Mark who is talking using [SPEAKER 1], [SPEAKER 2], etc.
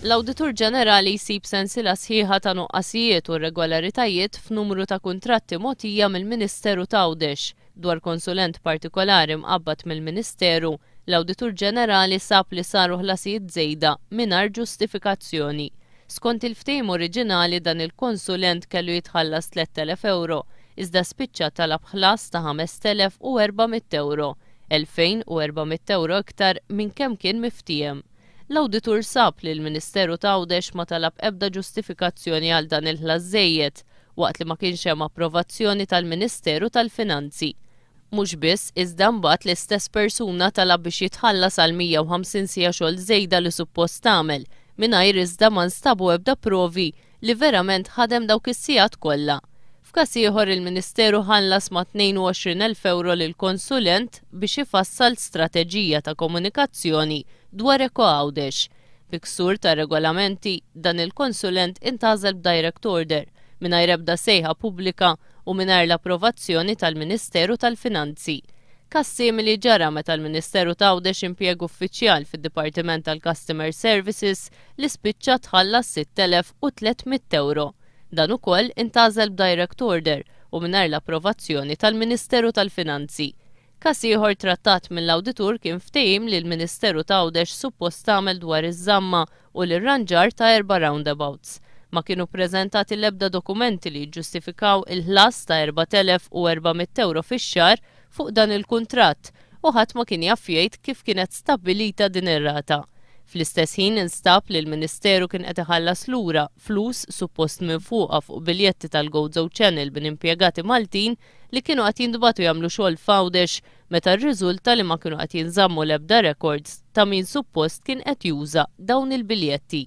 [SPEAKER 1] L-Awditur Ġenerali jsib sensiela sħiħa ta' nuqqasijiet u irregolaritajiet f'numru ta' kuntratti mogħtija mill-Ministeru Tgħawdex dwar konsulent partikolari mqabbad mill-Ministeru. L-Awditur Ġenerali sab li saru ħlasijiet żejda mingħajr ġustifikazzjoni. Skont il-ftehim oriġinali dan il-konsulent kellu jitħallas 3,000 euro, iżda spiċċa talab ħlas ta' 5,400 euro, 2,400 euro iktar minn kemm kien miftiem. L-Awditur sab li l-Ministeru Tgħawdex ma talab ebda ġustifikazzjoni għal dan il-ħlas żejjed waqt li ma kienx hemm approvazzjoni tal-Ministeru tal-Finanzi. Mhux biss iżda mbagħad l-istess persuna talab biex jitħallas għal 150 siegħa xogħol żejda li suppost tagħmel mingħajr iżda ma nstabu ebda provi li verament ħadem dawk is-sigħat kollha. F'każ ieħor il-Ministeru ħallas ma' 22,000 euro lill-konsulent biex ifassal strateġija ta' komunikazzjoni dwar Eco Għawdex. Biksur ta' regolamenti dan il-konsulent intażel b'direct order mingħajr ebda sejħa pubblika u mingħajr l-approvazzjoni tal-Ministeru tal-Finanzi. Każ simili ġara meta l-Ministeru Tgħawdex impjeg uffiċjal fid-Dipartiment tal-Customer Services li spiċċa tħallas 6,300 euro. Dan ukoll intażel b'direct order u mingħajr l-approvazzjoni tal-Ministeru tal-Finanzi. Każ ieħor trattat mill-Awditur kien ftehim li l-Ministeru Tgħawdex suppost tagħmel dwar iż-żamma u l-irranġar ta' 4 roundabouts. Ma kienu ppreżentati l-ebda dokumenti li jġustifikaw il-ħlas ta' 4,400 euro fix-xahar fuq dan il-kuntratt u ħadd ma kien jaf jgħid kif kienet stabbilita din ir-rata. Fl-istess ħin instab li l-Ministeru kien qed iħallas lura flus suppost minn fuqha fuq biljetti tal-GoZo Channel minn impjegati Maltin li kienu qed jinbagħtu jagħmlu xogħol f'Għawdex meta rriżulta li ma kienu qed jinżammu l-ebda records ta' min suppost kien qed juża dawn il-biljetti.